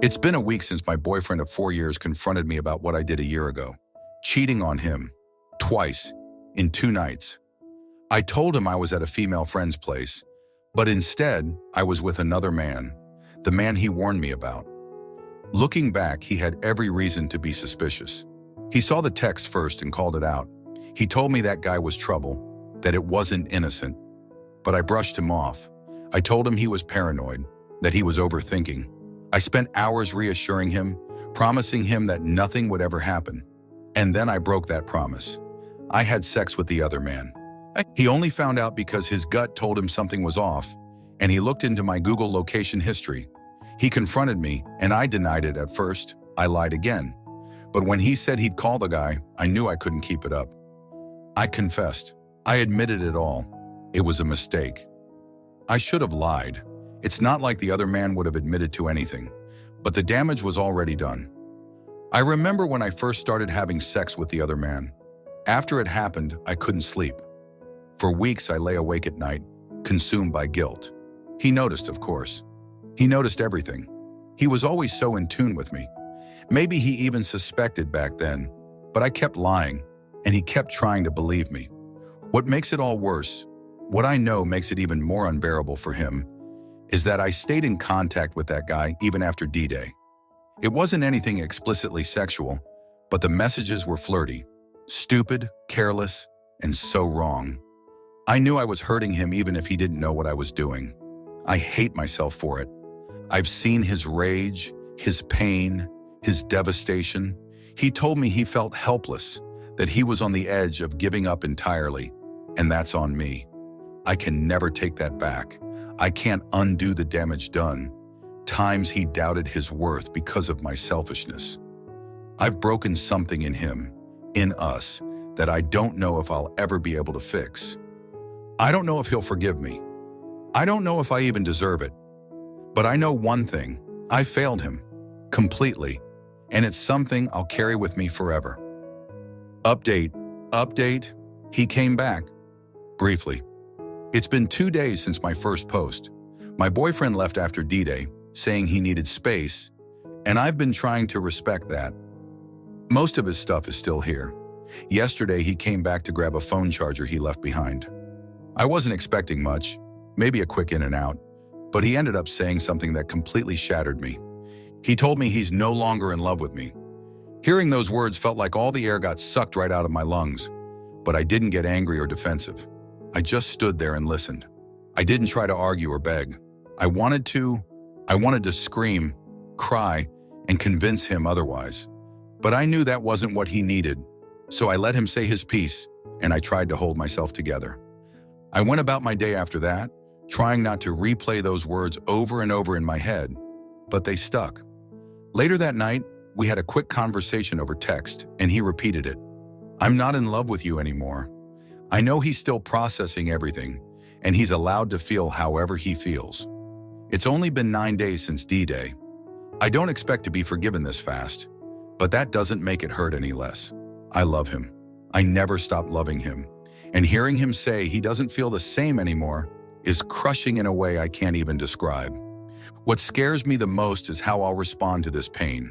It's been a week since my boyfriend of 4 years confronted me about what I did a year ago. Cheating on him. Twice. In 2 nights. I told him I was at a female friend's place, but instead, I was with another man. The man he warned me about. Looking back, he had every reason to be suspicious. He saw the text first and called it out. He told me that guy was trouble, that it wasn't innocent. But I brushed him off. I told him he was paranoid, that he was overthinking. I spent hours reassuring him, promising him that nothing would ever happen. And then I broke that promise. I had sex with the other man. He only found out because his gut told him something was off, and he looked into my Google location history. He confronted me, and I denied it at first. I lied again. But when he said he'd call the guy, I knew I couldn't keep it up. I confessed. I admitted it all. It was a mistake. I should have lied. It's not like the other man would have admitted to anything, but the damage was already done. I remember when I first started having sex with the other man. After it happened, I couldn't sleep. For weeks, I lay awake at night, consumed by guilt. He noticed, of course. He noticed everything. He was always so in tune with me. Maybe he even suspected back then, but I kept lying, and he kept trying to believe me. What makes it all worse, what I know makes it even more unbearable for him, is that I stayed in contact with that guy even after D-Day. It wasn't anything explicitly sexual, but the messages were flirty, stupid, careless, and so wrong. I knew I was hurting him even if he didn't know what I was doing. I hate myself for it. I've seen his rage, his pain, his devastation. He told me he felt helpless, that he was on the edge of giving up entirely, and that's on me. I can never take that back. I can't undo the damage done. Times he doubted his worth because of my selfishness. I've broken something in him, in us, that I don't know if I'll ever be able to fix. I don't know if he'll forgive me. I don't know if I even deserve it. But I know one thing, I failed him, completely, and it's something I'll carry with me forever. Update, he came back, briefly. It's been 2 days since my first post. My boyfriend left after D-Day, saying he needed space, and I've been trying to respect that. Most of his stuff is still here. Yesterday, he came back to grab a phone charger he left behind. I wasn't expecting much, maybe a quick in and out, but he ended up saying something that completely shattered me. He told me he's no longer in love with me. Hearing those words felt like all the air got sucked right out of my lungs, but I didn't get angry or defensive. I just stood there and listened. I didn't try to argue or beg. I wanted to scream, cry, and convince him otherwise. But I knew that wasn't what he needed, so I let him say his piece, and I tried to hold myself together. I went about my day after that, trying not to replay those words over and over in my head, but they stuck. Later that night, we had a quick conversation over text, and he repeated it. "I'm not in love with you anymore." I know he's still processing everything, and he's allowed to feel however he feels. It's only been 9 days since D-Day. I don't expect to be forgiven this fast, but that doesn't make it hurt any less. I love him. I never stopped loving him, and hearing him say he doesn't feel the same anymore is crushing in a way I can't even describe. What scares me the most is how I'll respond to this pain.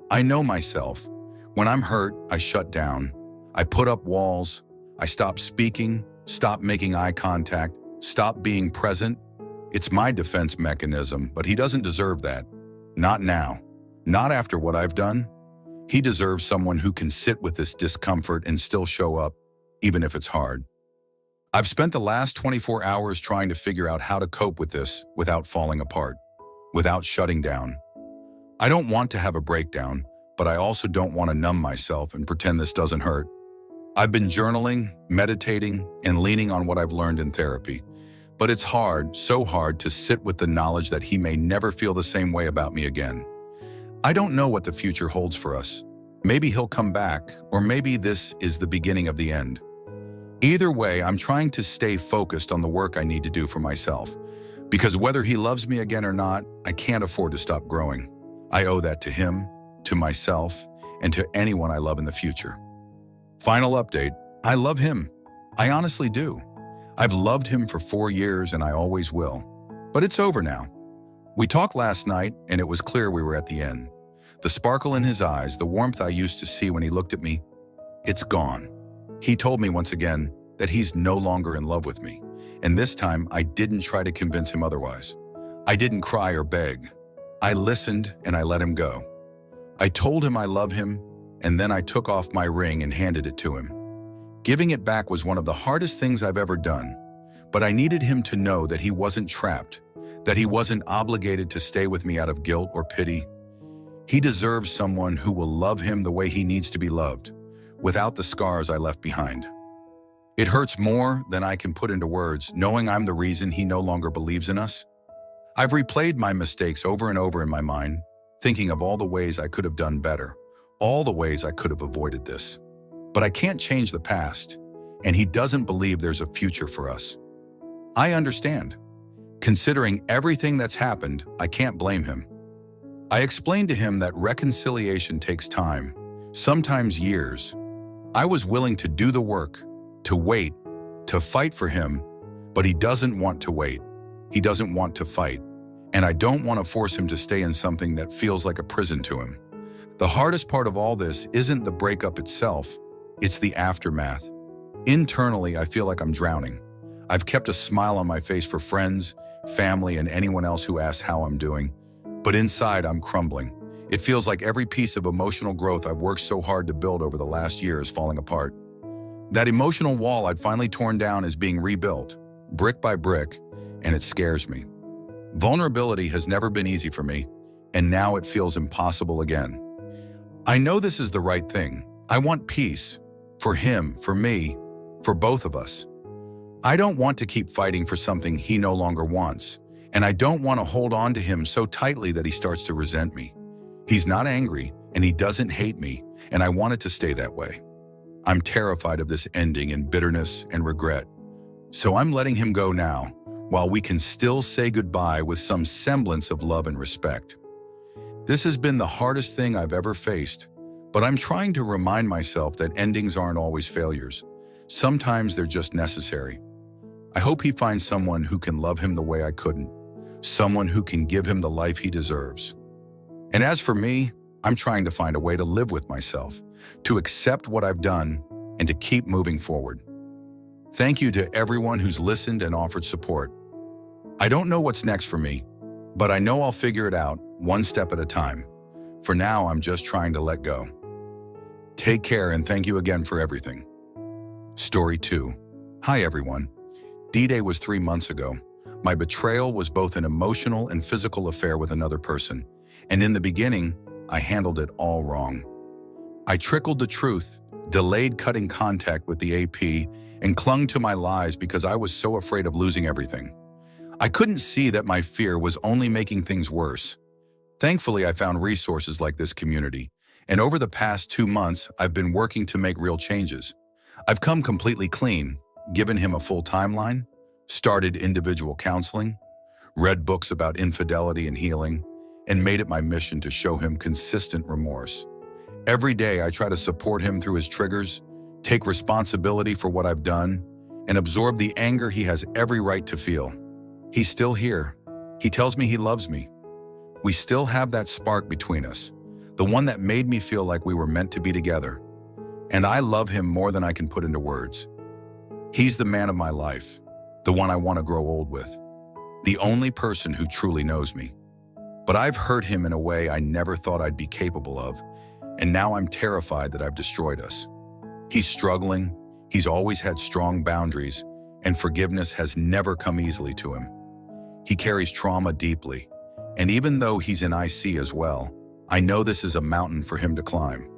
I know myself. When I'm hurt, I shut down. I put up walls. I stop speaking, stop making eye contact, stop being present. It's my defense mechanism, but he doesn't deserve that. Not now. Not after what I've done. He deserves someone who can sit with this discomfort and still show up, even if it's hard. I've spent the last 24 hours trying to figure out how to cope with this without falling apart, without shutting down. I don't want to have a breakdown, but I also don't want to numb myself and pretend this doesn't hurt. I've been journaling, meditating, and leaning on what I've learned in therapy. But it's hard, so hard, to sit with the knowledge that he may never feel the same way about me again. I don't know what the future holds for us. Maybe he'll come back, or maybe this is the beginning of the end. Either way, I'm trying to stay focused on the work I need to do for myself. Because whether he loves me again or not, I can't afford to stop growing. I owe that to him, to myself, and to anyone I love in the future. Final update, I love him. I honestly do. I've loved him for 4 years and I always will. But it's over now. We talked last night, and it was clear we were at the end. The sparkle in his eyes, the warmth I used to see when he looked at me, it's gone. He told me once again that he's no longer in love with me, and this time I didn't try to convince him otherwise. I didn't cry or beg. I listened and I let him go. I told him I love him, and then I took off my ring and handed it to him. Giving it back was one of the hardest things I've ever done, but I needed him to know that he wasn't trapped, that he wasn't obligated to stay with me out of guilt or pity. He deserves someone who will love him the way he needs to be loved, without the scars I left behind. It hurts more than I can put into words, knowing I'm the reason he no longer believes in us. I've replayed my mistakes over and over in my mind, thinking of all the ways I could have done better, all the ways I could have avoided this. But I can't change the past, and he doesn't believe there's a future for us. I understand. Considering everything that's happened, I can't blame him. I explained to him that reconciliation takes time, sometimes years. I was willing to do the work, to wait, to fight for him, but he doesn't want to wait. He doesn't want to fight, and I don't want to force him to stay in something that feels like a prison to him. The hardest part of all this isn't the breakup itself, it's the aftermath. Internally, I feel like I'm drowning. I've kept a smile on my face for friends, family, and anyone else who asks how I'm doing. But inside, I'm crumbling. It feels like every piece of emotional growth I've worked so hard to build over the last year is falling apart. That emotional wall I'd finally torn down is being rebuilt, brick by brick, and it scares me. Vulnerability has never been easy for me, and now it feels impossible again. I know this is the right thing. I want peace. For him, for me, for both of us. I don't want to keep fighting for something he no longer wants, and I don't want to hold on to him so tightly that he starts to resent me. He's not angry, and he doesn't hate me, and I want it to stay that way. I'm terrified of this ending in bitterness and regret. So I'm letting him go now, while we can still say goodbye with some semblance of love and respect. This has been the hardest thing I've ever faced, but I'm trying to remind myself that endings aren't always failures. Sometimes they're just necessary. I hope he finds someone who can love him the way I couldn't, someone who can give him the life he deserves. And as for me, I'm trying to find a way to live with myself, to accept what I've done, and to keep moving forward. Thank you to everyone who's listened and offered support. I don't know what's next for me, but I know I'll figure it out one step at a time. For now, I'm just trying to let go. Take care, and thank you again for everything. Story 2. Hi everyone. D-Day was 3 months ago. My betrayal was both an emotional and physical affair with another person, and in the beginning, I handled it all wrong. I trickled the truth, delayed cutting contact with the AP, and clung to my lies because I was so afraid of losing everything. I couldn't see that my fear was only making things worse. Thankfully, I found resources like this community, and over the past 2 months, I've been working to make real changes. I've come completely clean, given him a full timeline, started individual counseling, read books about infidelity and healing, and made it my mission to show him consistent remorse. Every day, I try to support him through his triggers, take responsibility for what I've done, and absorb the anger he has every right to feel. He's still here. He tells me he loves me. We still have that spark between us, the one that made me feel like we were meant to be together. And I love him more than I can put into words. He's the man of my life, the one I want to grow old with, the only person who truly knows me. But I've hurt him in a way I never thought I'd be capable of, and now I'm terrified that I've destroyed us. He's struggling, he's always had strong boundaries, and forgiveness has never come easily to him. He carries trauma deeply, and even though he's in IC as well, I know this is a mountain for him to climb.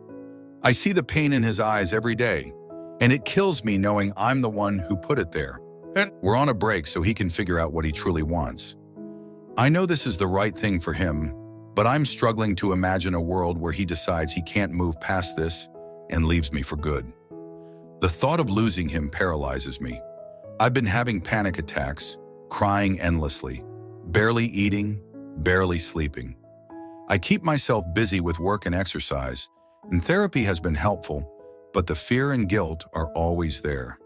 I see the pain in his eyes every day, and it kills me knowing I'm the one who put it there. And we're on a break so he can figure out what he truly wants. I know this is the right thing for him, but I'm struggling to imagine a world where he decides he can't move past this and leaves me for good. The thought of losing him paralyzes me. I've been having panic attacks, crying endlessly, barely eating, barely sleeping. I keep myself busy with work and exercise, and therapy has been helpful, but the fear and guilt are always there.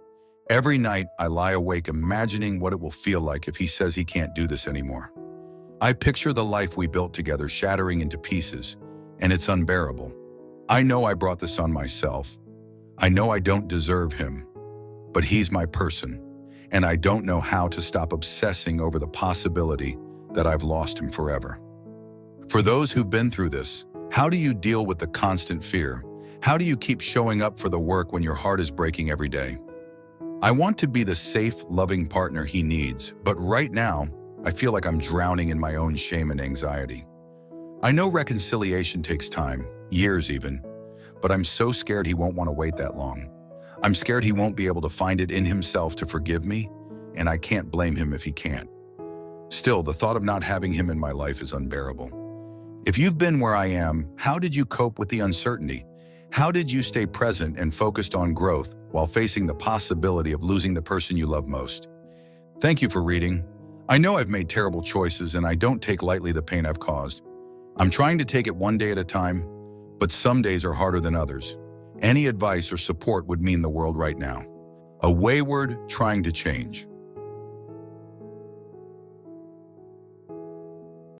Every night, I lie awake imagining what it will feel like if he says he can't do this anymore. I picture the life we built together shattering into pieces, and it's unbearable. I know I brought this on myself. I know I don't deserve him, but he's my person, and I don't know how to stop obsessing over the possibility that I've lost him forever. For those who've been through this, how do you deal with the constant fear? How do you keep showing up for the work when your heart is breaking every day? I want to be the safe, loving partner he needs, but right now, I feel like I'm drowning in my own shame and anxiety. I know reconciliation takes time, years even, but I'm so scared he won't want to wait that long. I'm scared he won't be able to find it in himself to forgive me, and I can't blame him if he can't. Still, the thought of not having him in my life is unbearable. If you've been where I am, how did you cope with the uncertainty? How did you stay present and focused on growth while facing the possibility of losing the person you love most? Thank you for reading. I know I've made terrible choices and I don't take lightly the pain I've caused. I'm trying to take it one day at a time, but some days are harder than others. Any advice or support would mean the world right now. A wayward trying to change.